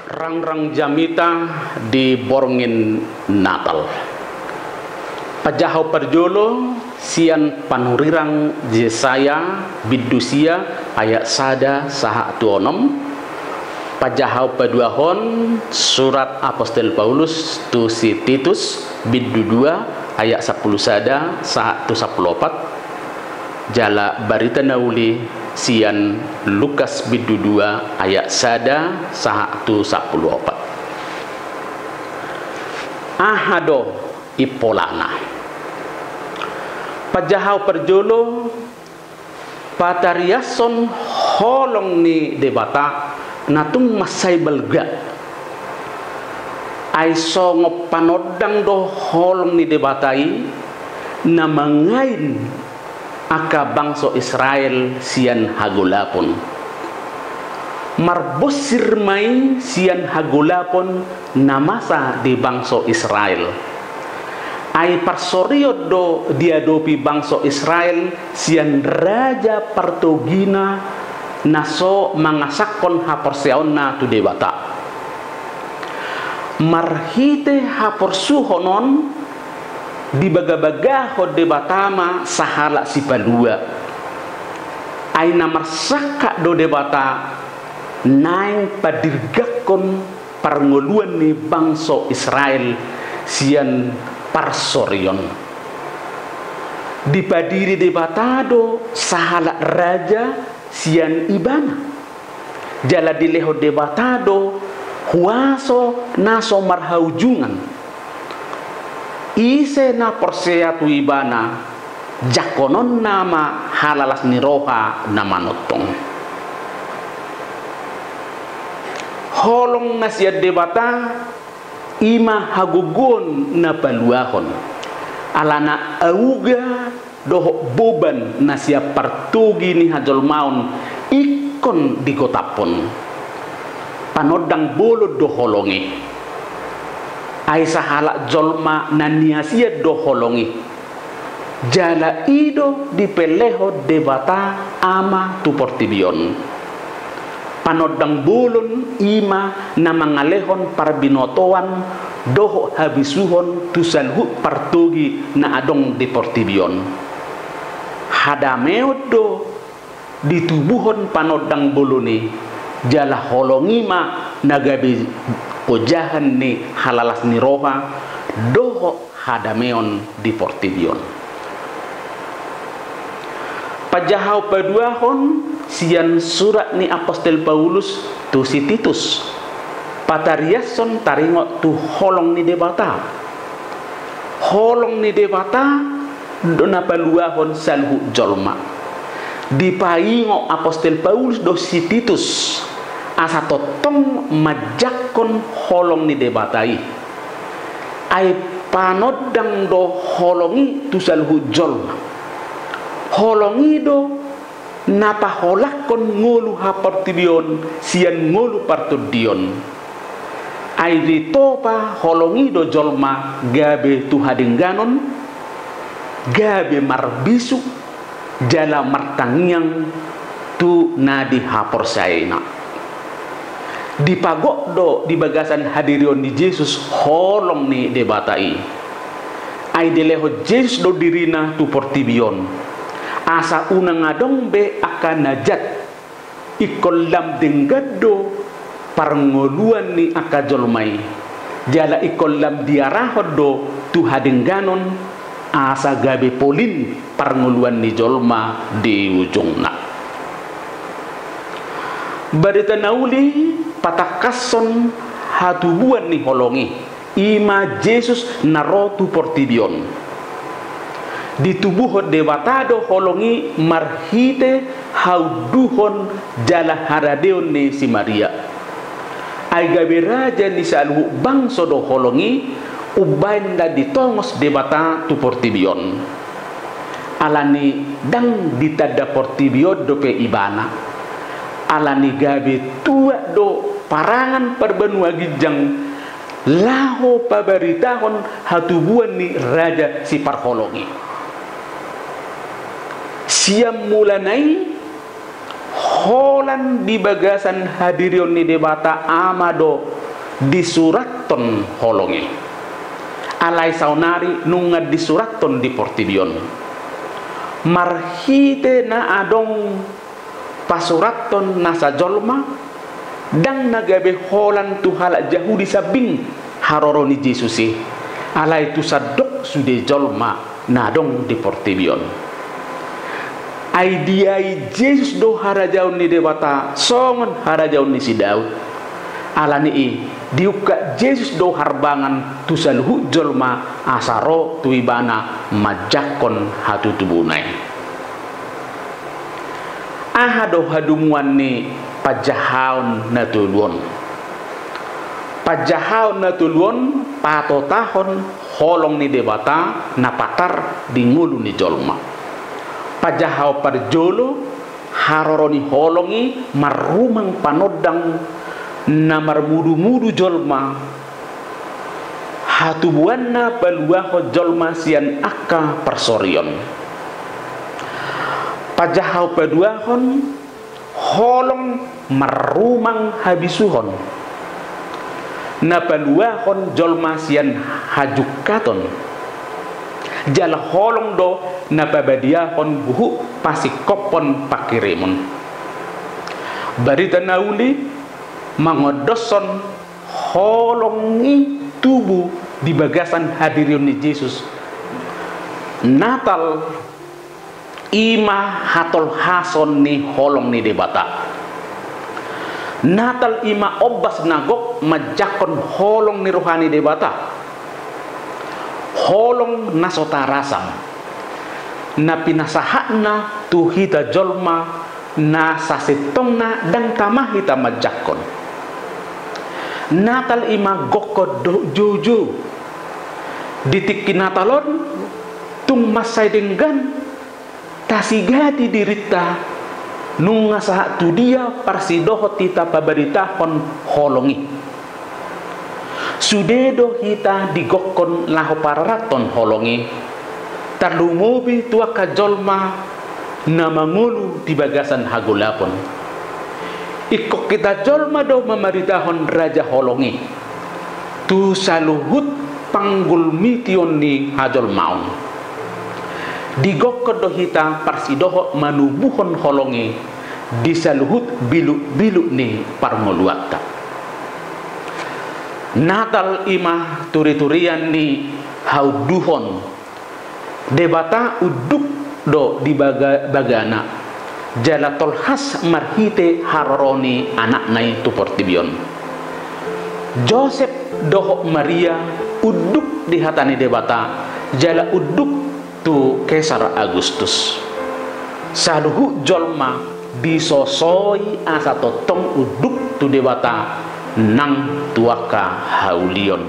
Rangrang jamita di borngin Natal. Pajahaw perjolo sian panurirang Yesaya bidusia ayat sada saha tuonom. Pajahaw paduahon surat Apostel Paulus tu si Titus bidu 2 ayat 10 sada saha tu 14. Jala barita nauli sian Lukas bidu 2 ayat sada saha tu 14. Ahado ipolana pajahaw perjolo patariason holong ni debata natung masay balga ay songo panodang do holong ni debatai na mangain aka bangso Israel sian hagulapon marbosir mai sian hagulapon na masa di bangso Israel ay parsorio do diadopi bangso Israel sian raja partogina naso mangasakon haporseon na tu debata marhite haporsuhonon di baga-baga ho debatama sahala si palua ay namarsaka do debata naing padirgakon parngoluan ni bangso Israel sian parsorion dipadiri debatado sahala raja sian ibana jala dileho debatado huaso naso marhaujungan ise na persea tu ibana jakonon nama halalas niroha nama notong holong nasiat debata ima hagugon na paluahon alana auga doho boban na siap partugi ni hajol maun ikon di kotapon panodang bolo do holongi ay sahala jolma na niasia do holongi jala ido di peleho debata ama tu portibion panodang bolon ima na mangalehon parbinotoan doho habisuhon tusalhu partugi na adong di portibion hadameodo ditubuhon panodang boloni jala holongima nagabi pojahan ni halalas ni roha doho hadameon di portibion pajahaw paduahon sian surat ni Apostel Paulus tu si Titus patariason taringo tu holong ni debata dona paluahon salhu jolma dipaingo Apostel Paulus do si Titus asa totong majakon holong ni debatai ay panodang do holongi tu salhu jolma holongi do napa holakon ngolu haportibion sian ngolu partudion ay ritopa holongi do jolma gabe tu hadingganon gabe marbisu jala martangiang tu nadi haporsaina dipagok do di bagasan hadirion di Yesus holong ni debatai ay deleho Yesus do dirina tu portibion asa unang ngadong be akan najat ikolam denggado parngoluan ni akajolmai jala ikolam diarahod do tu hadengganon asa gabe polin parngoluan ni jolma di ujungna barita nauli patakason hatubuan ni holongi ima Yesus narotu portibion ditubuhon debatado holongi marhite hauduhon jala haradeon ni si Maria ay gabi raja ni salhu bangso do holongi ubainda ditongos debata tu portibion alani dang ditada portibion do pe ibana alani gabi tua do parangan perbenua gijang laho pabaritahon hatubuan ni raja si parholongi siam mulanai holan di bagasan hadirion ni debata amado di suraton holongi alai saunari nunga di suraton di portibion marhite na adong pasuraton nasa jolma dang nagabe holan tu halak jahudi sabing haroroni Jesusi alai tu sadok sude jolma nadong di portibion aidiai Yesus do harajaun ni debata songon harajaun ni si Daud alani i diuka Yesus do harbangan tu saluhu jolma asaro tu ibana majakon hatu tubunai ahado hadumuan ni pajahaun natuluon patotahon holong ni debata napatar di ngulu ni jolma pajahau parjolo haroroni holongi marumang panodang na marmudu-mudu jolma hatubuanna baluaho jolma sian akka persorion pajahau paduahon holong marumang habisuhon na baluahon jolma sian hajukaton jala holong do na babadiahon buhu pasikopon pakirimon barita nauli mangodoson holongi tubuh di bagasan hadirin ni Yesus Natal ima hatol hason ni holong ni debata Natal ima obas nagok majakon holong ni rohani debata holong nasotarasam na pinasahana tuhita jolma na sasitongna dan tamahita majakon Natal ima goko jojo ditiki Natalon tung masai denggan tasigati dirita nunga sahat tu dia parsidoho tita pabaritahon holongi sudedo hita digokon laho pararaton holongi tarlumobi tua kajolma namangulu di bagasan hagulapon ikok kita jolma do memaritahon raja holongi tu saluhut panggul mition ni hajol maung digokko do hita parsidoho manubuhon holongi di saluhut bilu-bilu ni parmoluatta Natal ima turi-turian ni hauduhon debata uduk do di bagana jala tolhas marhite haroroni anak nai tu portibion Joseph doho Maria uduk di hatani debata jala uduk tu Kaisar Agustus saluhu jolma disosoi asa totong uduk tu debata nang tuaka haulion